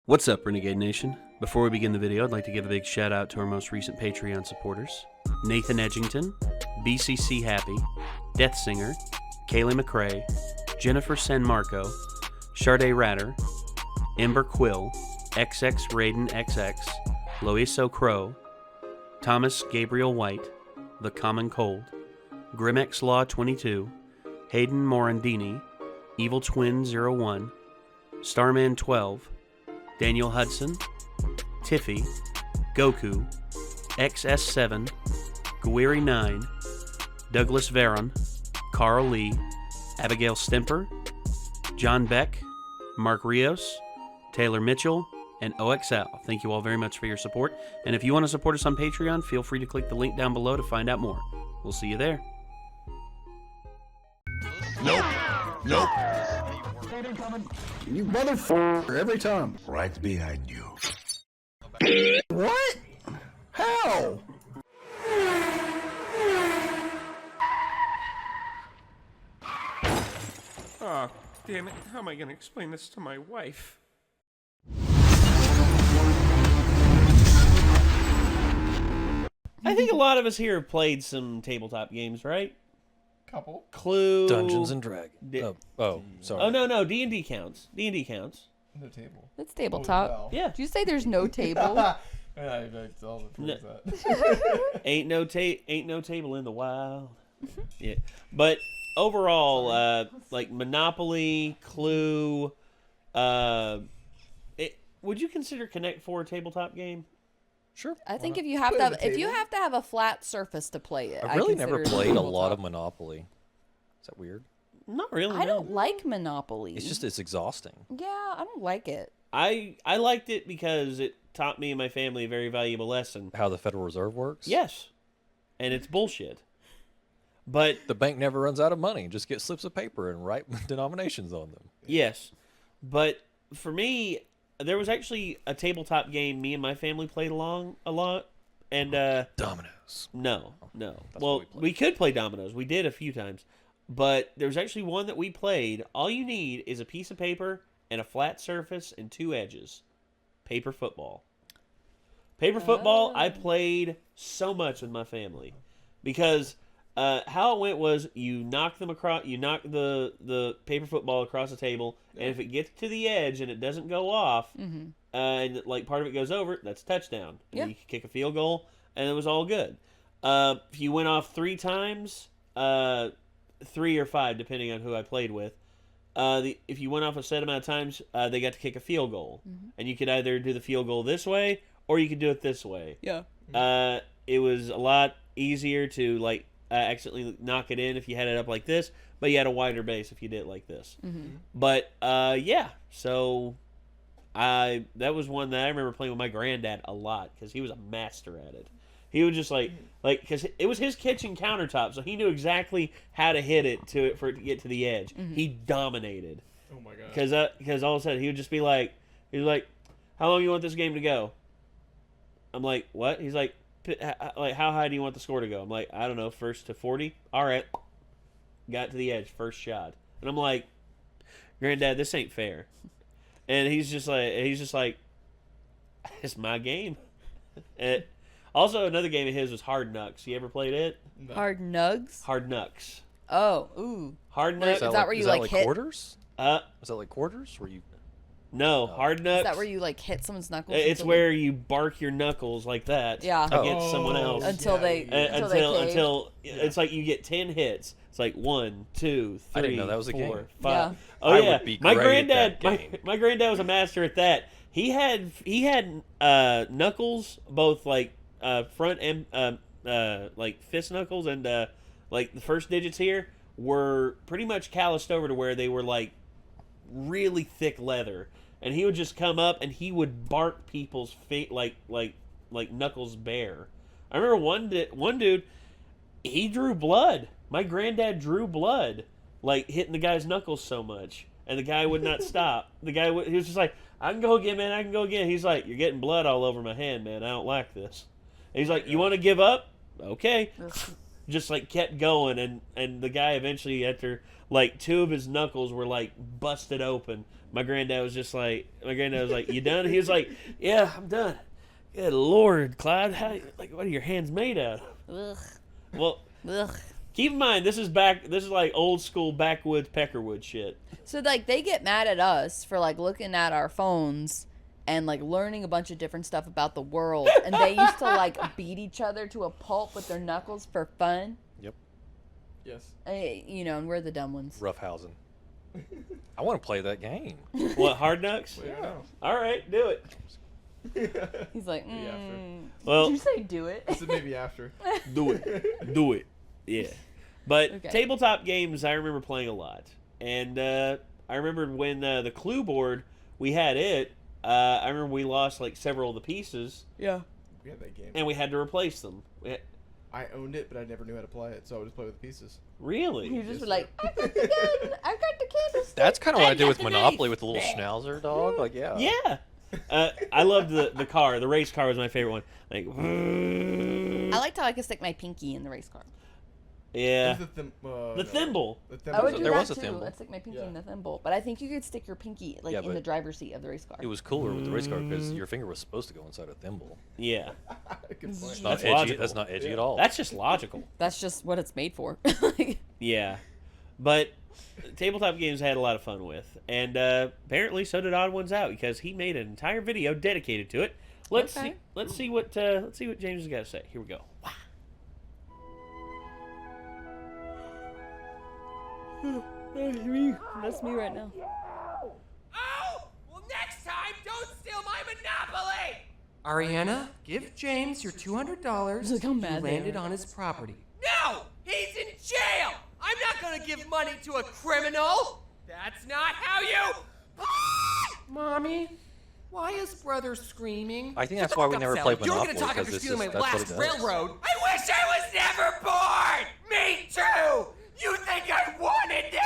What's up, Renegade Nation? Before we begin the video, I'd like to give a big shout out to our most recent Patreon supporters: Nathan Edgington, BCC Happy, Death Singer, Kaylee McRae, Jennifer San Marco, Sharday Ratter, Ember Quill, XX Raiden XX, Loiso Crow, Thomas Gabriel White, The Common Cold, Grimex Law 22, Hayden Morandini, Evil Twin 01, Starman 12, Daniel Hudson, Tiffy, Goku, XS7, Guiri 9, Douglas Veron, Carl Lee, Abigail Stemper, John Beck, Mark Rios, Taylor Mitchell, and OXL. Thank you all very much for your support. And if you want to support us on Patreon, feel free to click the link down below to find out more. We'll see you there. Nope. Nope. You motherfucker, every time. Right behind you. What? How? Oh, damn it. How am I going to explain this to my wife? I think a lot of us here have played some tabletop games, right? Couple. Clue. Dungeons and Dragons. Sorry. Oh, no. D&D counts. D&D counts. No table. It's tabletop. Oh, Yeah. Did you say there's no table? Yeah, I all the No. that. Ain't no table in the wild. Yeah. But overall, like Monopoly, Clue, would you consider Connect 4 a tabletop game? Sure. I think if you have to have a flat surface to play it, I really never consider it played a tabletop. lot of Monopoly. Is that weird? Not really. I no. don't like Monopoly. It's exhausting. Yeah, I don't like it. I liked it because it taught me and my family a very valuable lesson. How the Federal Reserve works? Yes. And it's bullshit. But The bank never runs out of money. Just get slips of paper and write denominations on them. yes. But for me, there was actually a tabletop game me and my family played along a lot. And Dominoes. no. That's Well, what we we could play dominoes. We did a few times. But there was actually one that we played. All you need is a piece of paper and a flat surface and two edges. Paper football. Paper football, I played so much with my family. Because how it went was you knock the paper football across the table, and if it gets to the edge and it doesn't go off, and like part of it goes over, that's a touchdown. And Yeah. you could kick a field goal, and it was all good. If you went off 3 times, 3 or 5, depending on who I played with, if you went off a set amount of times, they got to kick a field goal. And you could either do the field goal this way, or you could do it this way. Yeah. It was a lot easier to accidentally knock it in if you had it up like this, but you had a wider base if you did it like this. But yeah, so that was one that I remember playing with my granddad a lot because he was a master at it. He was just because it was his kitchen countertop, so he knew exactly how to hit it for it to get to the edge. He dominated. Oh my god. Because all of a sudden he would just be like, how long you want this game to go? I'm like, what? He's like, how high do you want the score to go? I'm like, I don't know, first to 40. All right, got to the edge, first shot, and I'm like, Granddad, this ain't fair. And he's just like, it's my game. Also, another game of his was Hard Knucks. You ever played it? No. Hard nugs. Hard Knucks. Oh, ooh. Hard Knucks. Is that where you, hit? quarters? Is that like quarters? Where you? No, Hard Knucks. Is that where you hit someone's knuckles? It's where you bark your knuckles like that. Yeah. Against someone else. Until they Until it's like you get 10 hits. It's like 1, 2, 3, I didn't know that was a 4, game. 5. Yeah. Oh I yeah. would be my great at granddad, that game. my granddad was a master at that. He had knuckles, both front and like fist knuckles, and like the first digits here were pretty much calloused over to where they were like really thick leather. And he would just come up and he would bark people's feet like knuckles bare. I remember one dude, he drew blood. My granddad drew blood, like hitting the guy's knuckles so much, and the guy would not stop. He was just like, I can go again, man. I can go again. He's like, you're getting blood all over my hand, man. I don't like this. And he's like, you want to give up? Okay. Just kept going, and the guy eventually, after 2 of his knuckles were busted open, My granddad was like, you done? He was like, yeah, I'm done. Good Lord, Clyde, what are your hands made out of? Ugh. Well, Ugh. keep in mind, this is like old school backwoods peckerwood shit. So like they get mad at us for like looking at our phones and like learning a bunch of different stuff about the world, and they used to like beat each other to a pulp with their knuckles for fun. Yep. Yes. And we're the dumb ones. Roughhousing. I want to play that game. What, Hard Knocks? Yeah. All right, do it. He's like, Maybe after. Well, did you say do it? So maybe after. do it. Yeah. But Okay. tabletop games, I remember playing a lot. And I remember when the Clue board, we had it. I remember we lost like several of the pieces. Yeah. We had that game. And we had to replace them. I owned it, but I never knew how to play it, so I would just play with the pieces. Really? You just were like, I got the gun. I got the candlestick. That's kind of what I do with got the Monopoly knife. with the little schnauzer dog. Like, yeah. Yeah. I loved the car. The race car was my favorite one. Like, I liked how I could stick my pinky in the race car. yeah. It was The thimble. The I thimble. would do There that was a too. thimble. I'd stick my pinky Yeah. in the thimble. But I think you could stick your pinky like Yeah, in the but driver's seat of the race car. It was cooler with the race car because your finger was supposed to go inside a thimble. Yeah. Good point. It's That's not edgy. logical. That's not edgy at all. That's just logical. That's just what it's made for. Yeah. But tabletop games I had a lot of fun with. And apparently so did Odd1sOut because he made an entire video dedicated to it. Let's Okay. see what James has got to say. Here we go. Wow. That's me right now. Oh! Well, next time, don't steal my Monopoly! Ariana, give James your $200 Look how you mad they landed are. on his property. No! He's in jail! I'm not gonna give money to a criminal! That's not how you... Mommy, why is brother screaming? I think Shut that's the why fuck we up, never Sally. played You were Monopoly, gonna talk after because it's stealing my just- that's what last it does. railroad. I wish I was never born! Me too! You think I wanted this?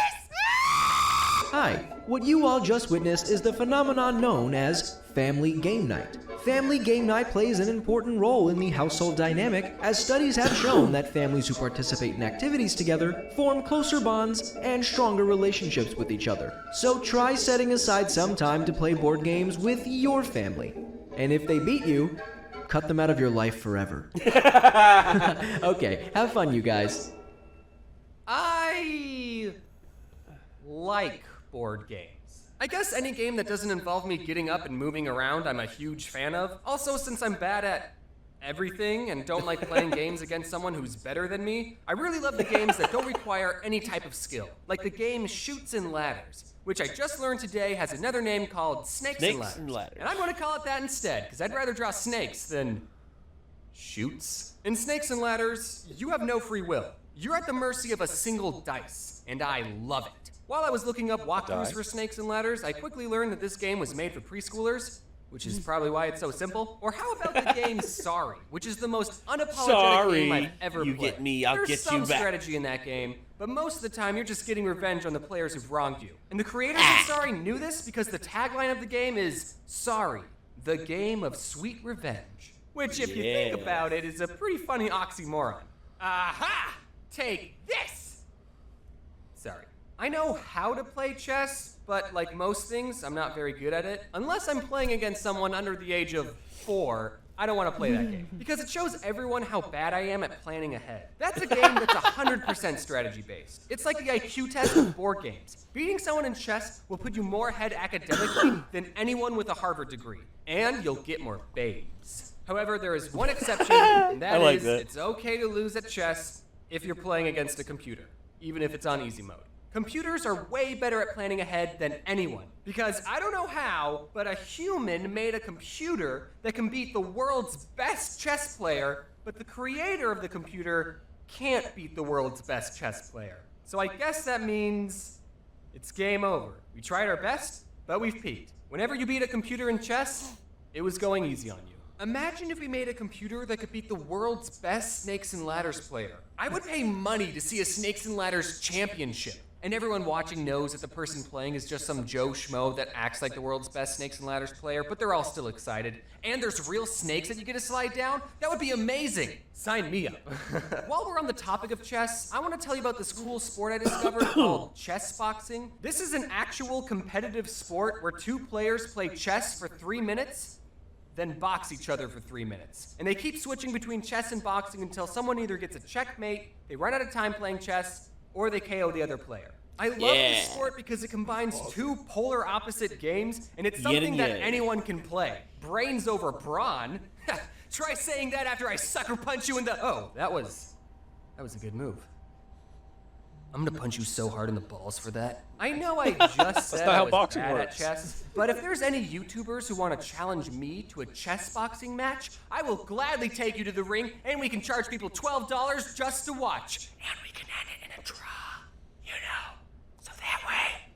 Hi, what you all just witnessed is the phenomenon known as Family Game Night. Family Game Night plays an important role in the household dynamic, as studies have shown that families who participate in activities together form closer bonds and stronger relationships with each other. So try setting aside some time to play board games with your family. And if they beat you, cut them out of your life forever. Okay, have fun, you guys. I like board games. I guess any game that doesn't involve me getting up and moving around, I'm a huge fan of. Also, since I'm bad at everything and don't like playing games against someone who's better than me, I really love the games that don't require any type of skill, like the game Chutes and Ladders, which I just learned today has another name called Snakes and Ladders. And I'm going to call it that instead, because I'd rather draw snakes than chutes. In Snakes and Ladders, you have no free will. You're at the mercy of a single dice, and I love it. While I was looking up walkthroughs for Snakes and Ladders, I quickly learned that this game was made for preschoolers, which is probably why it's so simple. Or how about the game Sorry, which is the most unapologetic game I've ever you played. get me, I'll There's get some you back. strategy in that game, but most of the time you're just getting revenge on the players who've wronged you. And the creators of Sorry knew this because the tagline of the game is Sorry, the game of sweet revenge. Which, if you think Yeah. about it, is a pretty funny oxymoron. Aha! Take this! Sorry. I know how to play chess, but like most things, I'm not very good at it. Unless I'm playing against someone under the age of 4, I don't want to play that game. Because it shows everyone how bad I am at planning ahead. That's a game that's 100% strategy-based. It's like the IQ test of board games. Beating someone in chess will put you more ahead academically than anyone with a Harvard degree. And you'll get more babes. However, there is one exception, and that is it's okay to lose at chess if you're playing against a computer, even if it's on easy mode. Computers are way better at planning ahead than anyone. Because I don't know how, but a human made a computer that can beat the world's best chess player, but the creator of the computer can't beat the world's best chess player. So I guess that means it's game over. We tried our best, but we've peaked. Whenever you beat a computer in chess, it was going easy on you. Imagine if we made a computer that could beat the world's best Snakes and Ladders player. I would pay money to see a Snakes and Ladders championship. and everyone watching knows that the person playing is just some Joe Schmo that acts like the world's best Snakes and Ladders player, but they're all still excited. And there's real snakes that you get to slide down? That would be amazing! Sign me up. While we're on the topic of chess, I want to tell you about this cool sport I discovered called chess boxing. This is an actual competitive sport where 2 players play chess for 3 minutes, then box each other for 3 minutes. And they keep switching between chess and boxing until someone either gets a checkmate, they run out of time playing chess, or they KO the other player. I love this sport because it combines 2 polar opposite games, and it's something that anyone can play. Brains over brawn? Try saying that after I sucker punch you in the... Oh, that was a good move. I'm gonna punch you so hard in the balls for that. I know I just said I was bad at chess, but if there's any YouTubers who want to challenge me to a chess boxing match, I will gladly take you to the ring, and we can charge people $12 just to watch. And we can end it in a draw, you know, so that way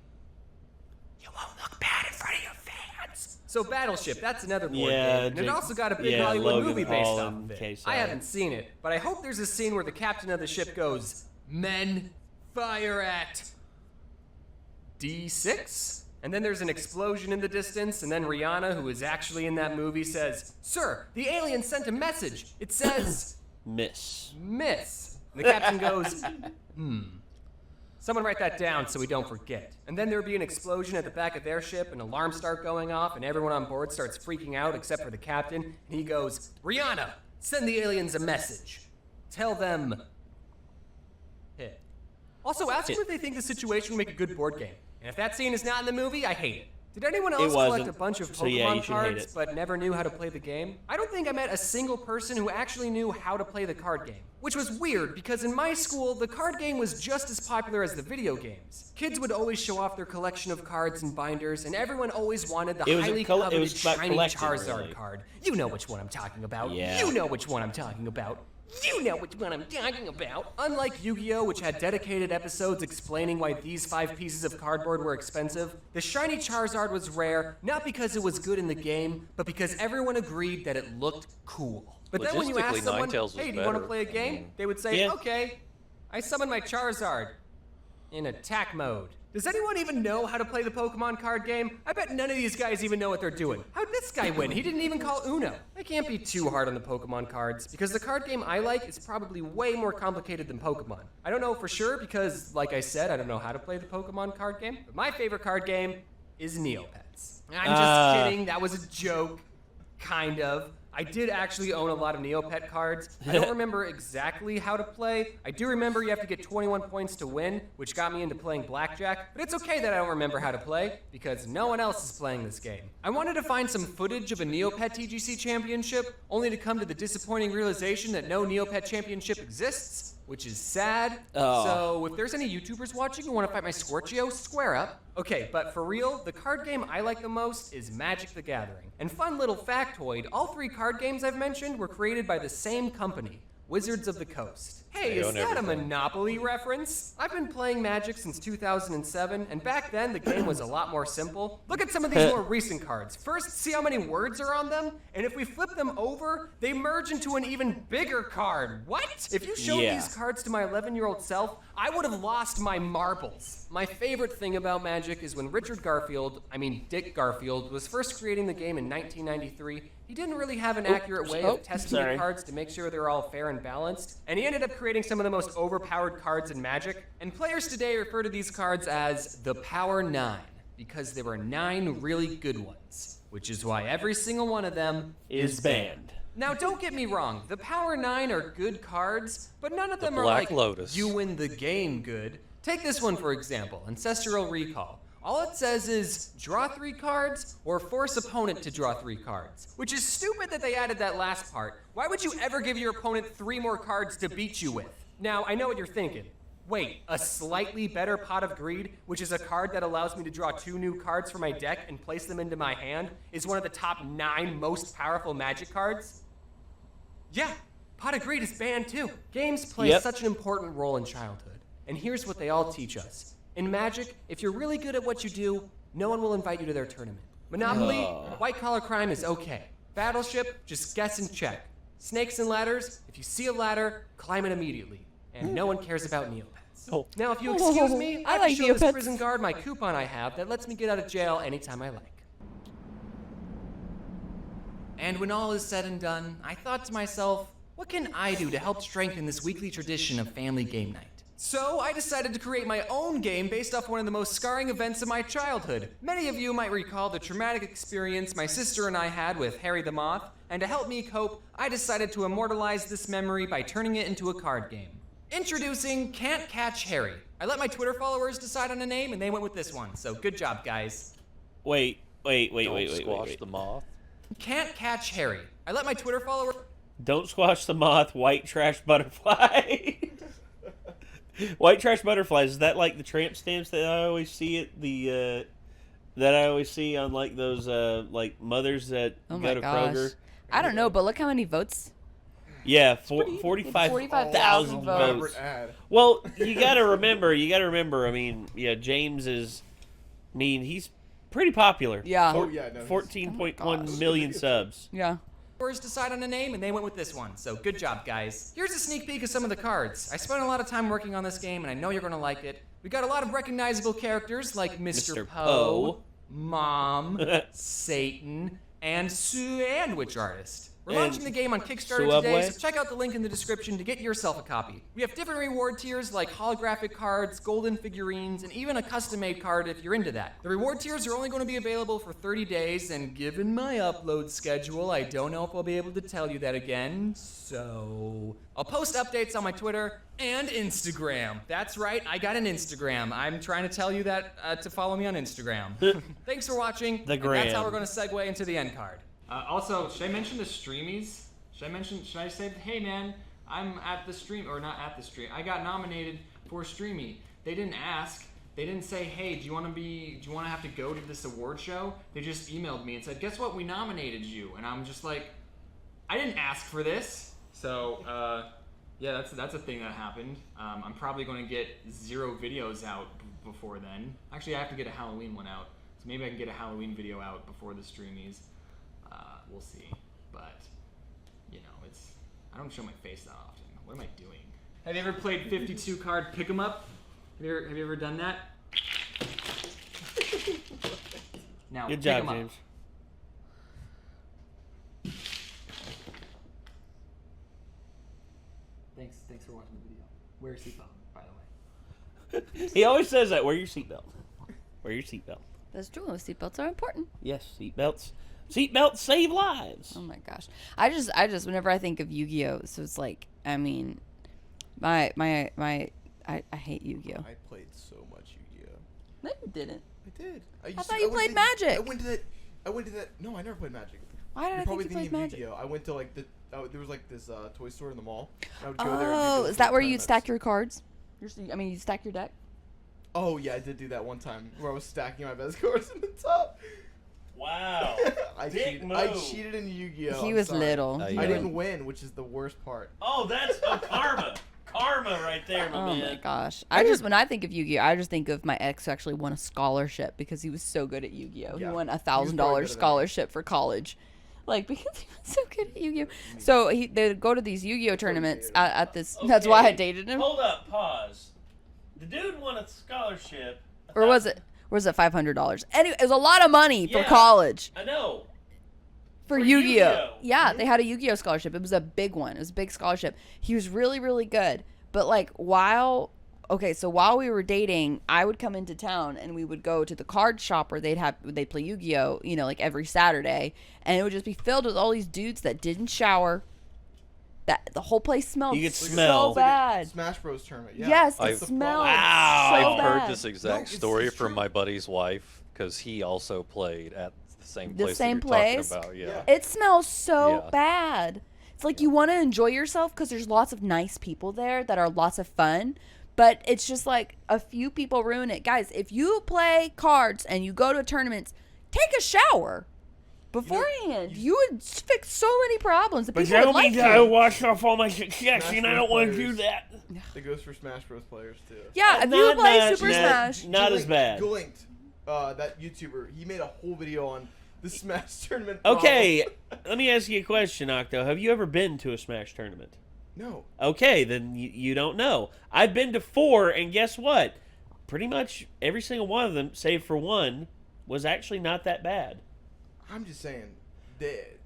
you won't look bad in front of your fans. So Battleship, that's another board game, and it also got a big Hollywood movie based off of it. I haven't seen it, but I hope there's a scene where the captain of the ship goes, "Men, fire at D6?" And then there's an explosion in the distance, and then Rihanna, who is actually in that movie, says, "Sir, the alien sent a message. It says..." Miss. And the captain goes, Someone write that down so we don't forget. And then there would be an explosion at the back of their ship, and alarms start going off, and everyone on board starts freaking out except for the captain. And he goes, "Rihanna, send the aliens a message. Tell them..." Hit. Also, ask them if they think the situation would make a good board game. And if that scene is not in the movie, I hate it. Did anyone else collect a bunch of Pokemon cards but never knew how to play the game? I don't think I met a single person who actually knew how to play the card game. Which was weird, because in my school, the card game was just as popular as the video games. Kids would always show off their collection of cards and binders, and everyone always wanted the highly coveted shiny Charizard card. You know which one I'm talking about. You know which one I'm talking about. You know which one I'm talking about. Unlike Yu-Gi-Oh!, which had dedicated episodes explaining why these 5 pieces of cardboard were expensive, the shiny Charizard was rare, not because it was good in the game, but because everyone agreed that it looked cool. But then when you ask someone, "Hey, do you want to play a game?" they would say, "Okay, I summon my Charizard in attack mode." Does anyone even know how to play the Pokemon card game? I bet none of these guys even know what they're doing. How'd this guy win? He didn't even call Uno. I can't be too hard on the Pokemon cards, because the card game I like is probably way more complicated than Pokemon. I don't know for sure because, like I said, I don't know how to play the Pokemon card game, but my favorite card game is Neopets. I'm just kidding, that was a joke. Kind of. I did actually own a lot of Neopet cards. I don't remember exactly how to play. I do remember you have to get 21 points to win, which got me into playing blackjack, but it's okay that I don't remember how to play, because no one else is playing this game. I wanted to find some footage of a Neopet TGC championship, only to come to the disappointing realization that no Neopet championship exists, which is sad. So if there's any YouTubers watching who want to fight my Scorchio, square up. Okay, but for real, the card game I like the most is Magic the Gathering. And fun little factoid, all 3 card games I've mentioned were created by the same company, Wizards of the Coast. Hey, is that a Monopoly reference? I've been playing Magic since 2007, and back then the game was a lot more simple. Look at some of these more recent cards. First, see how many words are on them? And if we flip them over, they merge into an even bigger card. What? If you showed these cards to my 11-year-old self, I would have lost my marbles. My favorite thing about Magic is when Dick Garfield, was first creating the game in 1993, he didn't really have an accurate way of testing the cards to make sure they're all fair and balanced, and he ended up creating some of the most overpowered cards in Magic, and players today refer to these cards as the Power 9, because there were 9 really good ones, which is why every single one of them is banned. Now, don't get me wrong, the Power 9 are good cards, but none of them are like, you win the game good. Take this one for example, Ancestral Recall. All it says is, draw 3 cards, or force opponent to draw 3 cards. Which is stupid that they added that last part. Why would you ever give your opponent 3 more cards to beat you with? Now, I know what you're thinking. Wait, a slightly better Pot of Greed, which is a card that allows me to draw 2 new cards from my deck and place them into my hand, is one of the top 9 most powerful Magic cards? Yeah, Pot of Greed is banned too. Games play such an important role in childhood. And here's what they all teach us. In Magic, if you're really good at what you do, no one will invite you to their tournament. Monopoly, white-collar crime is okay. Battleship, just guess and check. Snakes and ladders, if you see a ladder, climb it immediately. And no one cares about Neopets. Neopets. Oh. Now, if you excuse me, I I like can show this Neopets. prison guard my coupon I have that lets me get out of jail anytime I like. And when all is said and done, I thought to myself, what can I do to help strengthen this weekly tradition of family game night? So I decided to create my own game based off one of the most scarring events of my childhood. Many of you might recall the traumatic experience my sister and I had with Harry the Moth, and to help me cope, I decided to immortalize this memory by turning it into a card game. Introducing Can't Catch Harry. I let my Twitter followers decide on a name, and they went with this one, so good job, guys. Wait. Don't squash the moth. Can't Catch Harry. I let my Twitter followers... Don't squash the moth, white trash butterfly. White trash butterflies, is that like the tramp stamps that I always see at the that I always see on like those like mothers that Oh go my to gosh. Kroger? I don't know, but look how many votes. Yeah, 45,000 votes. votes. Ad. Well, you got to remember, I mean, yeah, James is he's pretty popular. Yeah. Oh yeah, no. 14.1 million subs. Yeah. decide on a name, and they went with this one, so good job, guys. Here's a sneak peek of some of the cards. I spent a lot of time working on this game, and I know you're gonna like it. We got a lot of recognizable characters like Mr. Poe, Mom, Satan, and Sandwich Artist. We're And launching the game on Kickstarter Subway? today, so check out the link in the description to get yourself a copy. We have different reward tiers like holographic cards, golden figurines, and even a custom-made card if you're into that. The reward tiers are only going to be available for 30 days, and given my upload schedule, I don't know if I'll be able to tell you that again, so... I'll post updates on my Twitter and Instagram. That's right, I got an Instagram. I'm trying to tell you that to follow me on Instagram. Thanks for watching, and that's how we're going to segue into the end card. Also, should I mention the streamies? Should I say, hey man, I'm at the stream, or not at the stream, I got nominated for Streamy. They didn't ask, they didn't say, hey, do you want to have to go to this award show? They just emailed me and said, guess what, we nominated you. And I'm just like, I didn't ask for this. So, yeah, that's a thing that happened. I'm probably going to get 0 videos out before then. Actually, I have to get a Halloween one out. So maybe I can get a Halloween video out before the streamies. We'll see, but you know, I don't show my face that often. What am I doing? Have you ever played 52 card pick 'em up? Have you ever done that? Now, Good pick job, 'em up. James. Thanks for watching the video. Wear your seatbelt, by the way. He always says that. Wear your seatbelt. Wear your seatbelt. That's true. Seatbelts are important. Yes, seatbelts. Seatbelts save lives. Oh my gosh. I just whenever I think of Yu-Gi-Oh, so it's like, I mean, I hate Yu-Gi-Oh. I played so much Yu-Gi-Oh. No, you didn't. I did. I thought you played Magic. I went to that. No, I never played Magic. Why did You're I probably think you played thinking of Magic? Yu-Gi-Oh. I went to like there was like this toy store in the mall. I would go there and Oh, do is that where you'd tournaments. stack your cards? You stack your deck? Oh yeah, I did do that one time where I was stacking my best cards in the top. Wow. I Dick cheated in Yu-Gi-Oh. He I'm was sorry. little. Yeah. I didn't win, which is the worst part. Oh, that's karma. Karma right there, my Oh man. my gosh. When I think of Yu-Gi-Oh, I just think of my ex who actually won a scholarship because he was so good at Yu-Gi-Oh. Yeah. He won He was probably $1,000 better than scholarship for college. Like, because he was so good at Yu-Gi-Oh. So they would go to these Yu-Gi-Oh tournaments at this. That's why I dated him. Hold up, pause. The dude won a scholarship. Or was it $500? Anyway, it was a lot of money for Yeah. college. I know. For For Yu-Gi-Oh. Yu-Gi-Oh. Yeah, they had a Yu-Gi-Oh scholarship. It was a big one. It was a big scholarship. He was really, really good. But like while we were dating, I would come into town and we would go to the card shop where they'd play Yu-Gi-Oh, like every Saturday, and it would just be filled with all these dudes that didn't shower. That the whole place smelled You could so smell. bad. Smash Bros tournament. Yeah. Yes, it I've- smelled Wow. so I've bad. heard this exact it's story true. from my buddy's wife because he also played at the same The place same that you're place? talking about. Yeah. It smells so Yeah. bad. It's like you want to enjoy yourself because there's lots of nice people there that are lots of fun. But it's just like a few people ruin it. Guys, if you play cards and you go to tournaments, take a shower beforehand. You would fix so many problems. The people would like you. wash off all my success, Smash and I Bros don't want to players. do that. It goes for Smash Bros players too. Yeah, if you play Super Smash. Not as bad. Gulinked, that YouTuber, he made a whole video on the Smash tournament. Okay, let me ask you a question, Octo. Have you ever been to a Smash tournament? No. Okay, then you don't know. I've been to 4, and guess what? Pretty much every single one of them, save for one, was actually not that bad. I'm just saying.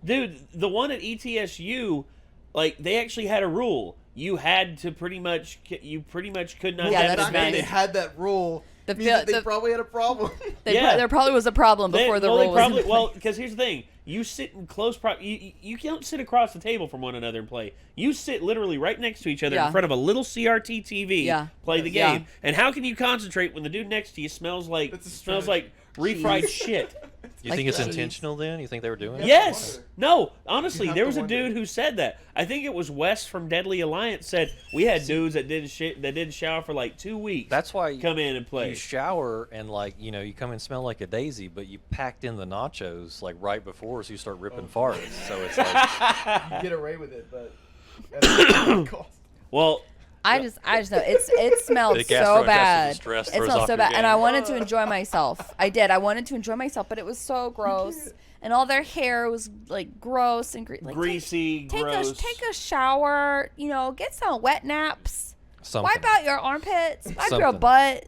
Dude, the one at ETSU, like, they actually had a rule. You had to pretty much could not Yeah, have that's as That many. they had that rule. They probably had a problem. There probably was a problem before the rule was in place. Well, because here's the thing. You sit in close you don't sit across the table from one another and play. You sit literally right next to each other in front of a little CRT TV, play the game. Yeah. And how can you concentrate when the dude next to you smells like refried shit? You think it's intentional then? You think they were doing it? Yes. No, honestly, You have there to was a wonder. dude who said that. I think it was Wes from Deadly Alliance said we had dudes that didn't shower for like 2 weeks. That's why come in and play. You shower and you come and smell like a daisy, but you packed in the nachos like right before, so you start ripping farts. So it's like You get away with it, but at a cost. Well, I just know it smelled The so bad. stress It throws smelled off so your bad, and I game. wanted to enjoy myself. I did. I wanted to enjoy myself, but it was so gross, and all their hair was like gross and like, greasy, gross. Take a shower. Get some wet naps. something. Wipe out your armpits. Wipe your Something. butt.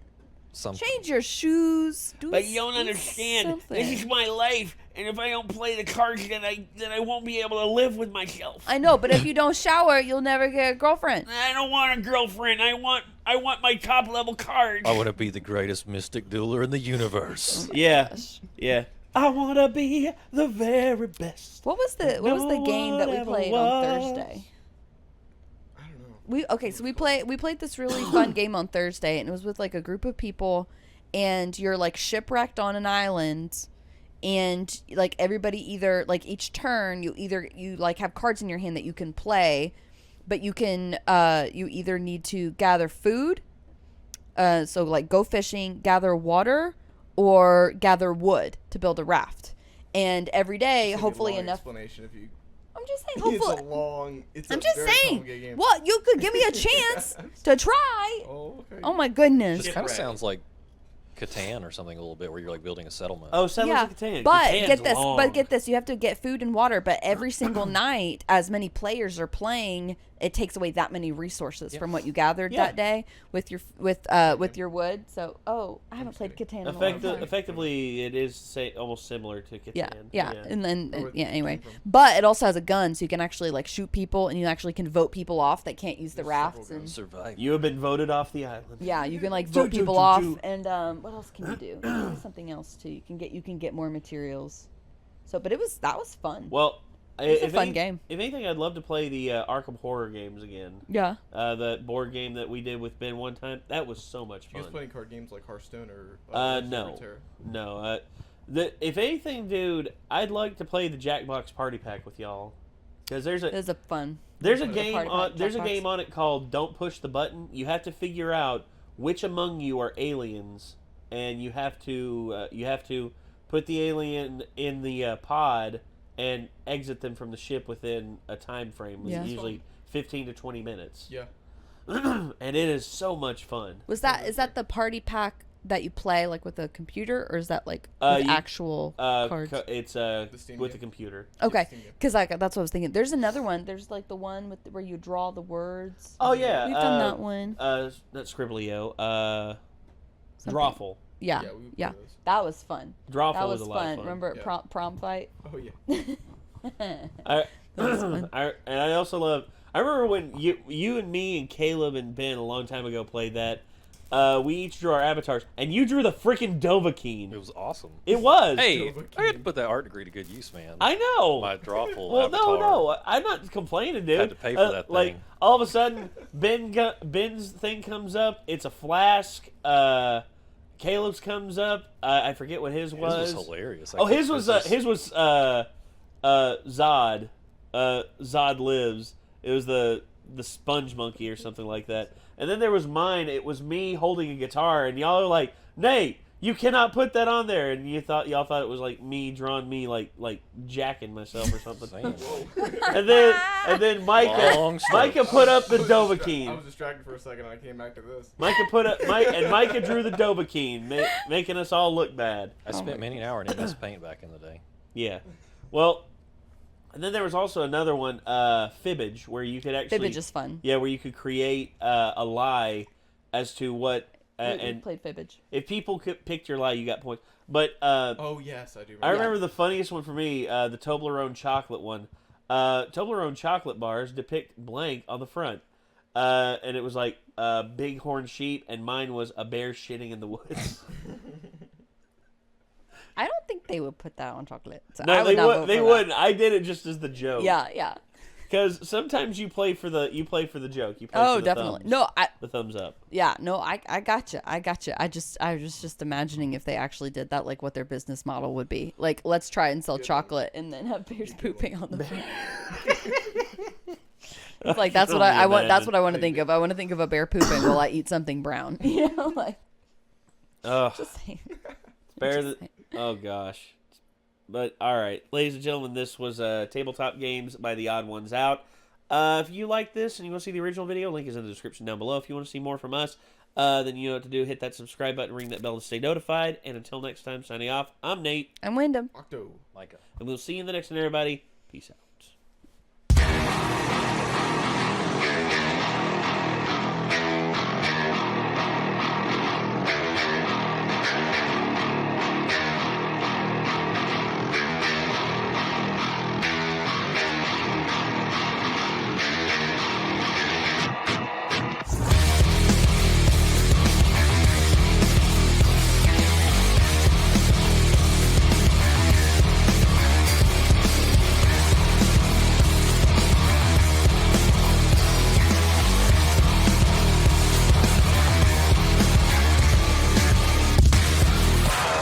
Something. Change your shoes. But you don't understand. This is my life, and if I don't play the cards, then I won't be able to live with myself. I know, but if you don't shower, you'll never get a girlfriend. I don't want a girlfriend. I want my top level cards. I want to be the greatest mystic dueler in the universe. Yeah. I want to be the very best. What was the game that we ever played on Thursday? I don't know. So we played this really fun game on Thursday, and it was with like a group of people, and you're like shipwrecked on an island, and like everybody either like each turn you like have cards in your hand that you can play, but you can you either need to gather food, so like go fishing, gather water, or gather wood to build a raft. And every day, hopefully enough. Explanation if you. I'm just saying, hopefully. It's a long. I'm just saying. Well, you could give me a chance to try. Oh, okay. Oh my goodness. This kind of sounds like Catan or something a little bit, where you're like building a settlement. Oh, Settlers Yeah, of Catan. but Catan's get this. long. But get this. You have to get food and water. But every single night, as many players are playing, it takes away that many resources from what you gathered that day with your wood. So, I haven't played Catan in a long time. Effectively, it is almost similar to Catan. Yeah. And then anyway, but it also has a gun, so you can actually like shoot people, and you actually can vote people off that can't use the rafts. And Survive. You have been voted off the island. yeah, you can like vote people off. And what else can you do? There's something else too. You can get more materials. So, but that was fun. Well, It's a fun game. If anything, I'd love to play the Arkham Horror games again. Yeah. The board game that we did with Ben one time. That was so much You fun. guys playing card games like Hearthstone or? No. Runeterra? No. If anything, dude, I'd like to play the Jackbox Party Pack with y'all. Because there's a fun. There's a The game party on pack, there's a Jackbox. game on it called Don't Push the Button. You have to figure out which among you are aliens, and you have to put the alien in the pod and exit them from the ship within a time frame, usually 15 to 20 minutes. Yeah. And it is so much fun. Is that the party pack that you play like with a computer, or is that like with actual cards? It's Steam with game. the computer. Okay, Steam game. because that's what I was thinking. There's another one. There's like the one where you draw the words. Oh yeah, We've done that one. Not Scribblio. Something. Drawful. Yeah, Yeah, we would yeah, play those. that was fun. Drawful That was was a lot fun. of fun. Remember Yeah. prom fight? Oh yeah. I also love. I remember when you and me and Caleb and Ben a long time ago played that. We each drew our avatars, and you drew the freaking Dovahkiin. It was awesome. It was. Hey, I had to put that art degree to good use, man. I know. My drawful Well, avatar. no, I'm not complaining, dude. Had to pay for that Like thing. all of a sudden, Ben's thing comes up. It's a flask. Caleb's comes up. I forget what his was. His was hilarious. Oh, his was Zod. Zod lives. It was the sponge monkey or something like that. And then there was mine. It was me holding a guitar, and y'all are like, "Nate, you cannot put that on there." And y'all thought it was like me drawing me like jacking myself or something. and then Micah put up the I Dovahkiin. was distracted for a second, and I came back to this. Micah drew the Dovahkiin, making us all look bad. I spent many an hour in MS Paint back in the day. Yeah. Well, And then there was also another one, Fibbage, where you could actually... Fibbage is fun. Yeah, where you could create a lie as to what... and played Fibbage. If people picked your lie, you got points. But oh yes, I do. I remember the funniest one for me, the Toblerone chocolate one. Toblerone chocolate bars depict blank on the front, and it was like a bighorn sheep, and mine was a bear shitting in the woods. I don't think they would put that on chocolate. So No, I would not vote they for wouldn't. that. I did it just as the joke. Yeah. Because sometimes you play for the joke. You play Oh, for the definitely. thumbs, No, the thumbs up. Yeah, no, I gotcha. I was just imagining if they actually did that, like what their business model would be. Like, let's try and sell chocolate and then have bears pooping on the front. It's like that's what I want. That's what I want to think of. I want to think of a bear pooping while I eat something brown. You know, like. Just saying. Bear the. Oh gosh. But all right, ladies and gentlemen, this was Tabletop Games by TheOdd1sOut. If you like this and you want to see the original video, link is in the description down below. If you want to see more from us, then you know what to do. Hit that subscribe button, ring that bell to stay notified. And until next time, signing off, I'm Nate. I'm Wyndham. Octo. Micah. And we'll see you in the next one, everybody. Peace out.